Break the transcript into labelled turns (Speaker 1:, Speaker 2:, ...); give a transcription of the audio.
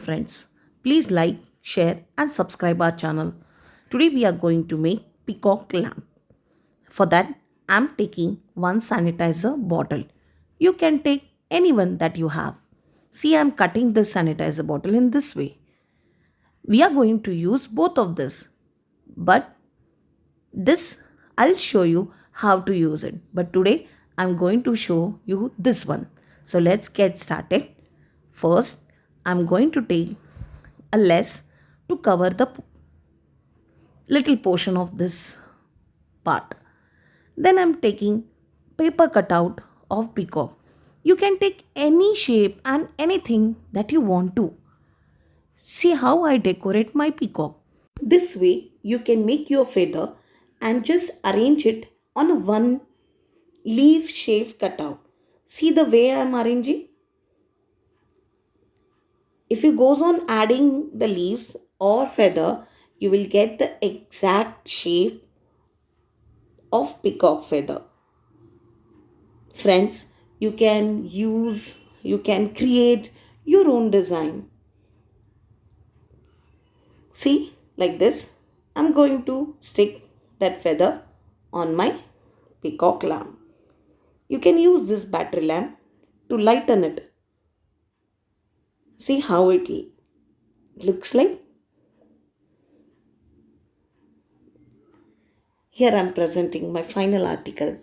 Speaker 1: friends. Please like, share and subscribe our channel. Today we are going to make peacock lamp. For that, I am taking one sanitizer bottle. You can take any one that you have. See, I am cutting this sanitizer bottle in this way. We are going to use both of this, but this I'll show you how to use it. But today I'm going to show you this one. So let's get started. First, I'm going to take a lace to cover the little portion of this part. Then I'm taking paper cutout of peacock. You can take any shape and anything that you want to. See how I decorate my peacock. This way you can make your feather and just arrange it on a one leaf shape cutout. See the way I am arranging? If you goes on adding the leaves or feather, you will get the exact shape of peacock feather. Friends, you can create your own design. See, like this, I'm going to stick that feather on my peacock lamp. You can use this battery lamp to lighten it. See how it looks like? Here I am presenting my final article.